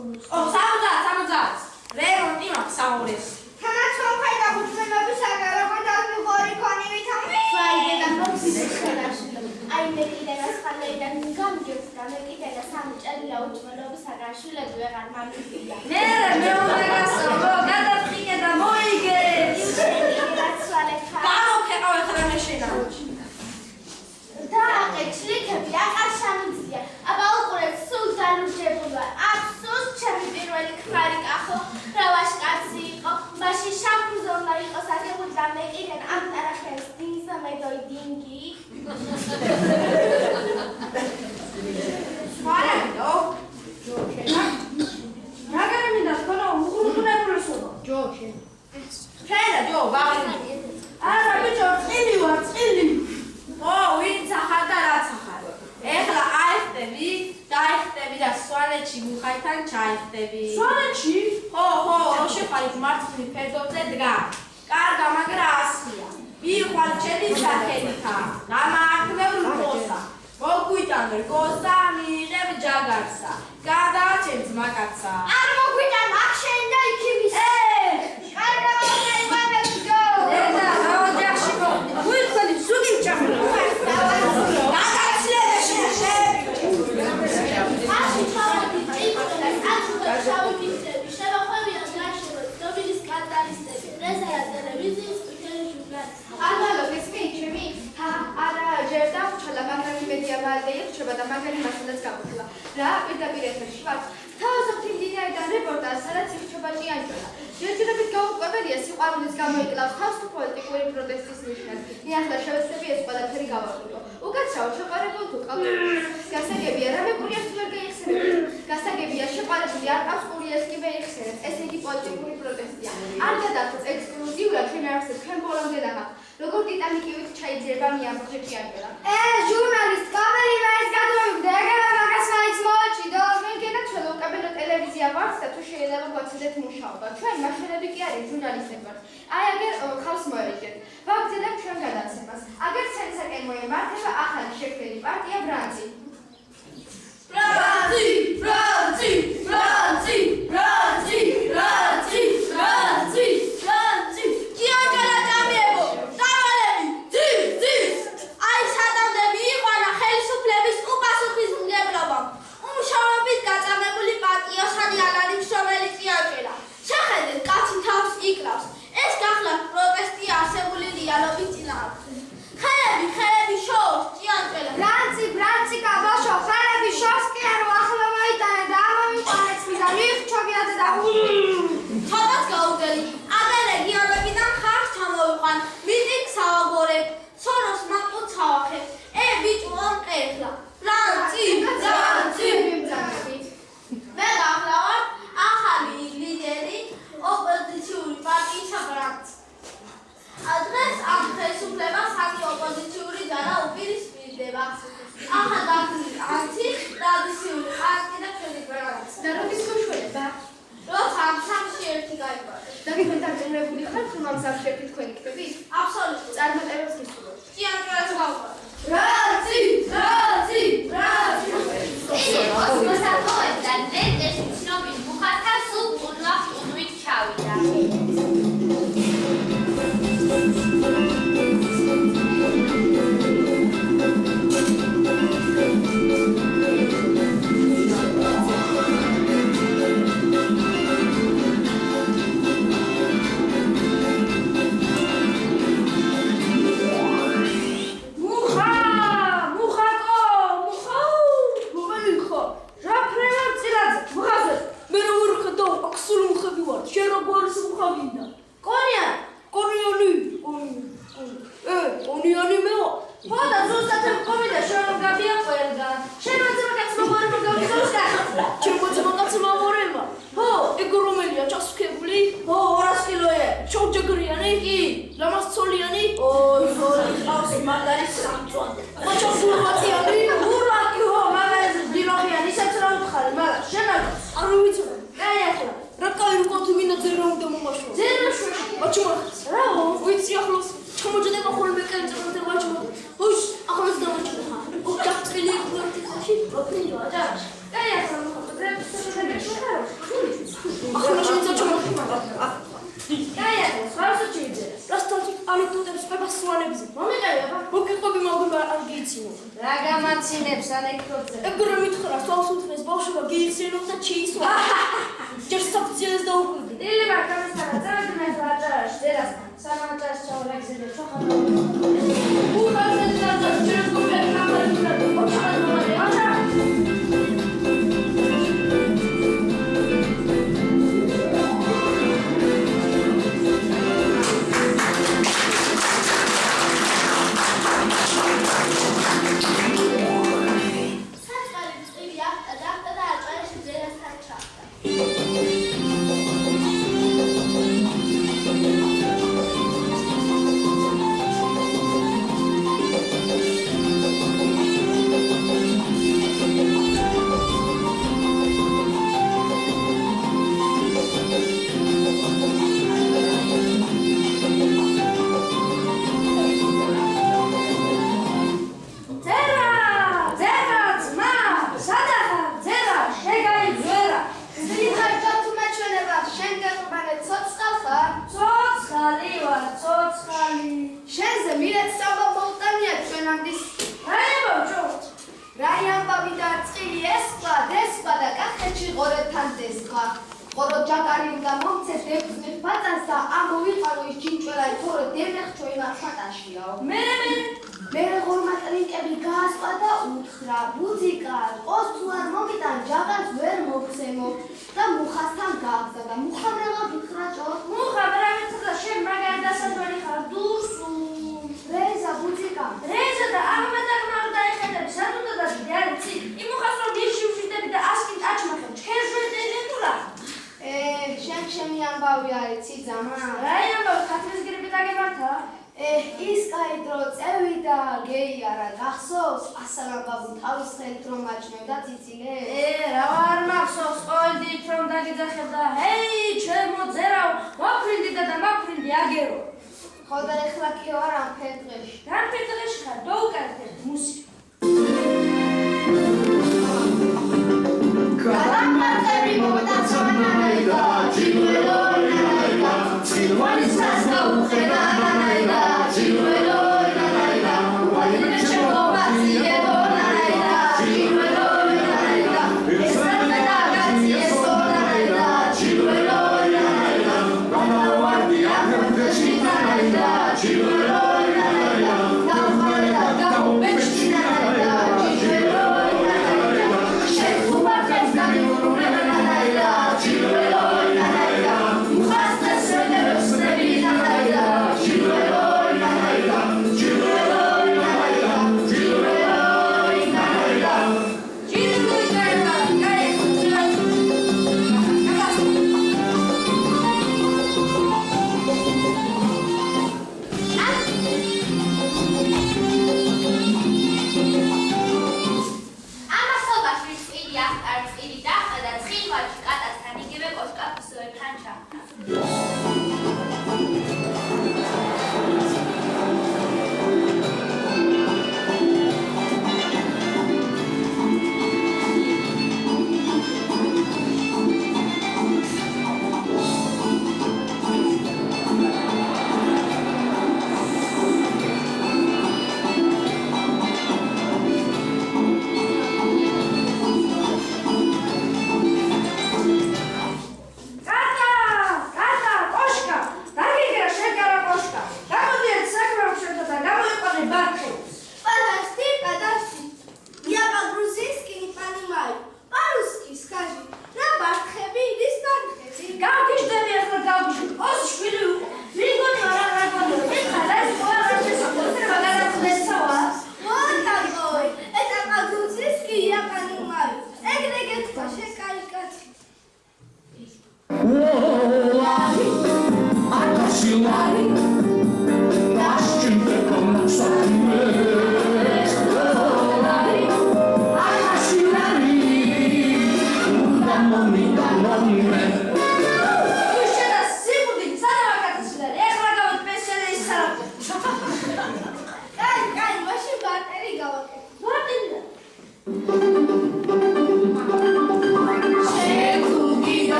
70 რემონტი მაქვს საურის თანაც ხომ ხაიდა გუჩვენების აგარაკო და მიღორი კონივით ფაიდე და მოხსის შედაშლო აი მე კიდე გასყალეიდან გამჯერს და მე კიდე და სამი ჭელილა უჩვენობის აგარშილები ვეღარ მამიფია მეორე გასწავლო გადაფრინე და მოიგე გამოფეყავ ეხლა მე შენაუჩი და ეჩლიკები აღარ შემიძლია აბა უყურეთ სულ დალურჯებული აფსუს ჩემი პირველი ქმარი კახო რა ვაშკაცი იყო მაშინ შამფუზონდა იყოს აგებული და მე კიდე ამ ტარახებს დინგსა მედოი დინგი სვარებიდო რაგარი მინდა თქვენო უღრუნებულესობა ჯოქი შენა ჯო ბაღი არა ბიჭო წილი ვარ წილი ო ვინც ახარ და რაც ახარ ეხლა აიხდები დაიხდები და სვანეთში მუხაიდან ჩაიხდები სვანეთში ხო რო შეყარი მარცხნივ ფერდობზე დგა კარგა მაგრამ ასხია მიხვალ ჩემი სახელითა გამართმევ რგოსა მოგვიტან რგოსა მიიღებ ჯაგარსა გადააჩენ ძმაკაცა არ მოგვიტან აქ შენ და იქივის კარგა მოხდები მამებიო ედა რაოდიაში მოგვიხსენი სუგი ჩახრო და მაგარი მასალაც გამოხლა რა პირდაპირ ეთერში ვარ თავისუფლ მდინარიდან რეპორტაჟს სადაც იხჩება ჭიანჭველა ჯერჯერობით გაუკვებელია სიყვარულის გამოიკლავს თავისუფლ პოლიტიკური პროტესტის ნიშნად მიახლა შევეცდები ეს ყველაფერი გავაკეთო უკაცრავ შეყარებულ თუ ყავთ გასაგებია რამე კურიერს ვერ გაიხსენებთ გასაგებია შეყარებული არ ყავს კურიერს კი ვერ იხსენებთ ეს იგი პოლიტიკური პროტესტია არ გადახდეთ ექსკლუზიურად ჩვენ არსებობ ჩვენ ბოლომდე დაგახ როგორ ტიტანიკივით ჩაიძიება მიამბოხე ჭიანჭველა ჟურნალისტ კამერი მაინც გადავიგდე ეგრე მაგას მაინც მოაჭიდო მე გენაჩვენე უკაბინო ტელევიზია ვართ და თუ შეიძლება გვაცდეთ მუშაობა ჩვენ მაშინები კი არის ჟურნალისტები ვართ აი აგერ ხავს მოერიდეთ ვაგრძელებ ჩვენ გადაცემას აგერ ცენსაკენ მოემართება ახალი შექმნილი პარტია ბრანძი ჭიანჭველა წამიებო დავალები აი სადამდები იყვანა ხელისუფლების უპასუხისმგებლობამ უმუშავრობით გაწამებული პატიოსანი ანალიფშობელი ჭიანჭველა შეხედეთ კაცი თავს იკლავს ეს გახლავთ პროტესტი არსებული რეალობის წინააღმდეგ ხელები შორს ჭიანჭველა ბრანცი კაბაშო ხელები შორს კი არ ახლა მოიტანე და ამომიყვანეთ მიდა მიხჩობიათ და თოდაც გაუგელი აგერ რეგიონებიდან ხარს ჩამოვიყვან მიტინგს ავაგორებ სოროს მაკუც ავახებ ბიჭო ამყერლა ბრანცი მე გახლავთ ახალი ლიდერი ოპოზიციური პარტიისა ბრანცი დღეს ამ ხელისუფლებას საკი ოპოზიციური ძალა უპირისპირდება ახლა დაგლი ანცი ტრადიციული პარტია და ჩვენი ბრანცი და როდის გუშველება როცა ამ სამში ერთი გაიყვანეს დაგიხვენ დაგჭირებული ხარ თუ ამ სამში ერთი თქვენი იქნებით აბსოლუტურად წარმატებებს გისურვებთ ჭიანჭველას გავყვანე ბრანცი მოსახლეობიდან ნეტეს ცნობილ მუხათა სულ ყუნვით ჩავიდა Конечно, ну, სვანებზე. მომიყევება. მოგიყვები მოგება არ გიცინო. რა გამაცინებს ანეკდოტზე? ეგრე მითხრა, სწავს უთხრეს ბავშვობა გიხსენო და ჩიისვა. ჯერ საფციელს დაუკვირდი. დილება გამოსთარა, წავედი მე აჭარაში, ზერასთან. სამაჭარს ჩავაგზავნე, ჩოხატო. უხარზე დაძა ჯერ გოფერ გამარჯვება. ოჩხარ მომარე.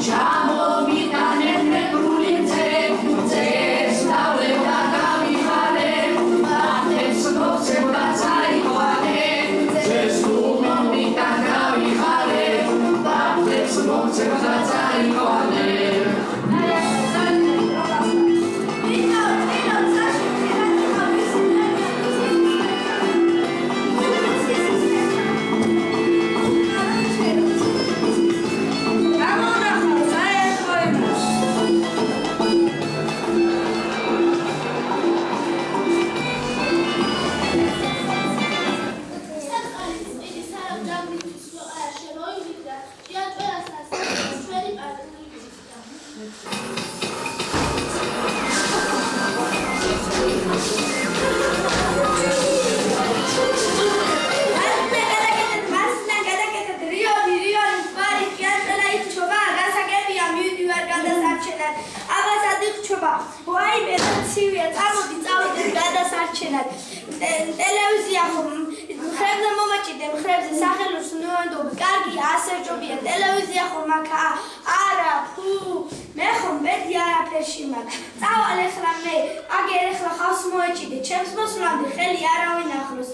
Ciao, mi dà nel ტელევიზია ხრებზე მომაჭიდე ხრებზე სახელოს ნუანდობი კარგი ასერჯობია ტელევიზია ხომ აქა არა ფუ მე ხომ ბედი არაფერში მაქვს წავალ ეხლა მე აგერ ეხლა ხავს მოეჭიდე ჩემს მოსვლამდე ხელი არავინ ახლოს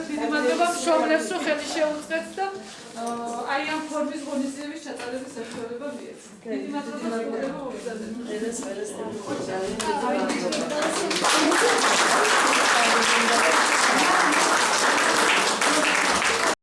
დიდი მადლობა მშობლებს, რომ ხელი შეუწყეთ და აი ამ ფორმის ღონისძიების ჩატარების საშუალება მიეცეთ. დიდი მადლობა მოგზაურობა.